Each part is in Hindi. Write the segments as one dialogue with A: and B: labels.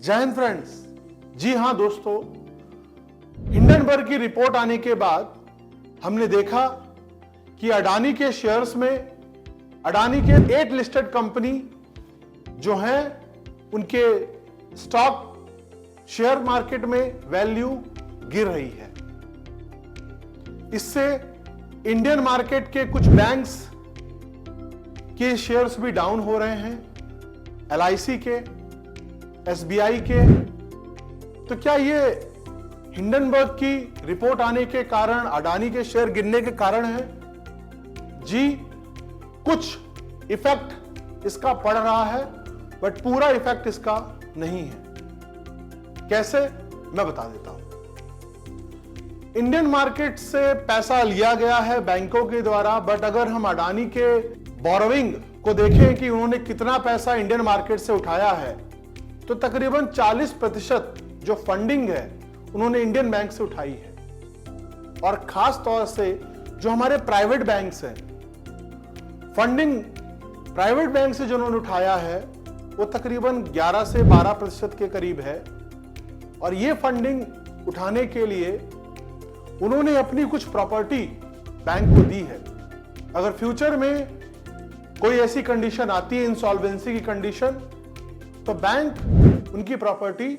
A: जय हिंद फ्रेंड्स। जी हां दोस्तों, हिंडनबर्ग की रिपोर्ट आने के बाद हमने देखा कि अडानी के शेयर्स में अडानी के 8 लिस्टेड कंपनी जो हैं उनके स्टॉक शेयर मार्केट में वैल्यू गिर रही है। इससे इंडियन मार्केट के कुछ बैंक्स के शेयर्स भी डाउन हो रहे हैं, LIC के, SBI के। तो क्या ये हिंडनबर्ग की रिपोर्ट आने के कारण अडानी के शेयर गिरने के कारण है? जी, कुछ इफेक्ट इसका पड़ रहा है, बट पूरा इफेक्ट इसका नहीं है। कैसे, मैं बता देता हूं। इंडियन मार्केट से पैसा लिया गया है बैंकों के द्वारा, बट अगर हम अडानी के बोरोइंग को देखें कि उन्होंने कितना पैसा इंडियन मार्केट से उठाया है, तो तकरीबन 40% जो फंडिंग है उन्होंने इंडियन बैंक से उठाई है। और खास तौर से जो हमारे प्राइवेट बैंक्स हैं, फंडिंग प्राइवेट बैंक से जो उन्होंने उठाया है वो तकरीबन 11 से 12% के करीब है। और ये फंडिंग उठाने के लिए उन्होंने अपनी कुछ प्रॉपर्टी बैंक को दी है। अगर फ्यूचर में कोई ऐसी कंडीशन आती है, इंसॉल्वेंसी की कंडीशन, तो बैंक उनकी प्रॉपर्टी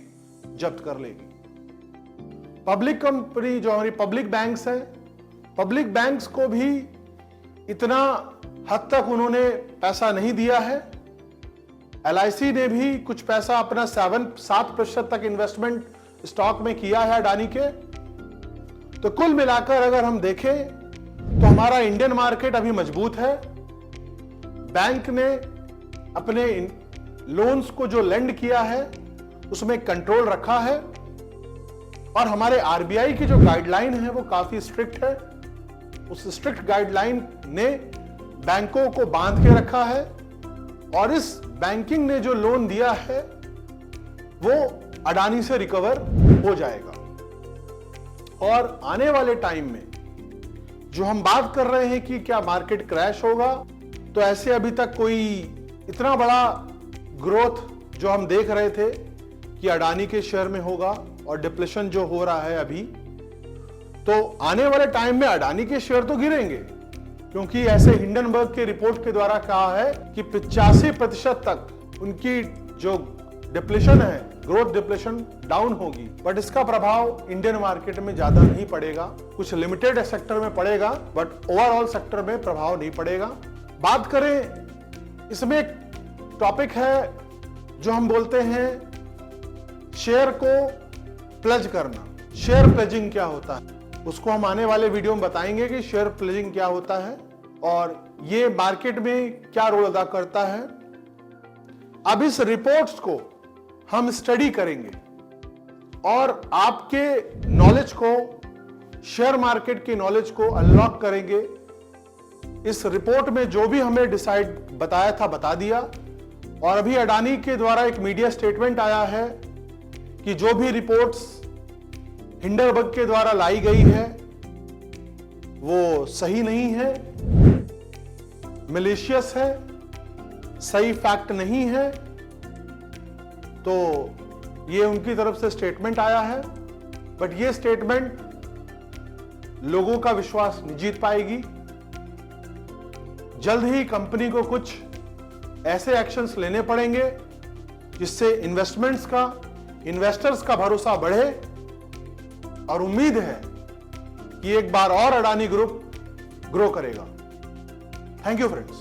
A: जब्त कर लेगी। पब्लिक कंपनी जो हमारी पब्लिक बैंक्स हैं, पब्लिक बैंक्स को भी इतना हद तक उन्होंने पैसा नहीं दिया है। LIC ने भी कुछ पैसा अपना 7% तक इन्वेस्टमेंट स्टॉक में किया है अडानी के। तो कुल मिलाकर अगर हम देखें तो हमारा इंडियन मार्केट अभी मजबूत है। बैंक ने अपने लोन्स को जो लेंड किया है उसमें कंट्रोल रखा है। और हमारे RBI की जो गाइडलाइन है वो काफी स्ट्रिक्ट है। उस स्ट्रिक्ट गाइडलाइन ने बैंकों को बांध के रखा है। और इस बैंकिंग ने जो लोन दिया है वो अडानी से रिकवर हो जाएगा। और आने वाले टाइम में जो हम बात कर रहे हैं कि क्या मार्केट क्रैश होगा, तो ऐसे अभी तक कोई इतना बड़ा ग्रोथ जो हम देख रहे थे कि अडानी के शेयर में होगा और डिप्लेशन जो हो रहा है अभी, तो आने वाले टाइम में अडानी के शेयर तो गिरेंगे, क्योंकि ऐसे हिंडनबर्ग के रिपोर्ट के द्वारा कहा है कि 85% तक उनकी जो डिप्लेशन है, ग्रोथ डिप्लेशन डाउन होगी। बट इसका प्रभाव इंडियन मार्केट में ज्यादा नहीं पड़ेगा, कुछ लिमिटेड सेक्टर में पड़ेगा, बट ओवरऑल सेक्टर में प्रभाव नहीं पड़ेगा। बात करें, इसमें एक टॉपिक है जो हम बोलते हैं शेयर को प्लेज करना। शेयर प्लेजिंग क्या होता है, उसको हम आने वाले वीडियो में बताएंगे कि शेयर प्लेजिंग क्या होता है और ये मार्केट में क्या रोल अदा करता है। अब इस रिपोर्ट्स को हम स्टडी करेंगे और आपके नॉलेज को, शेयर मार्केट की नॉलेज को अनलॉक करेंगे। इस रिपोर्ट में जो भी हमें डिसाइड बताया था बता दिया। और अभी अडानी के द्वारा एक मीडिया स्टेटमेंट आया है कि जो भी रिपोर्ट्स हिंडनबर्ग के द्वारा लाई गई है वो सही नहीं है, मिलिशियस है, सही फैक्ट नहीं है। तो ये उनकी तरफ से स्टेटमेंट आया है, बट ये स्टेटमेंट लोगों का विश्वास नहीं जीत पाएगी। जल्द ही कंपनी को कुछ ऐसे एक्शंस लेने पड़ेंगे जिससे इन्वेस्टर्स का भरोसा बढ़े। और उम्मीद है कि एक बार और अडानी ग्रुप ग्रो करेगा। Thank you friends.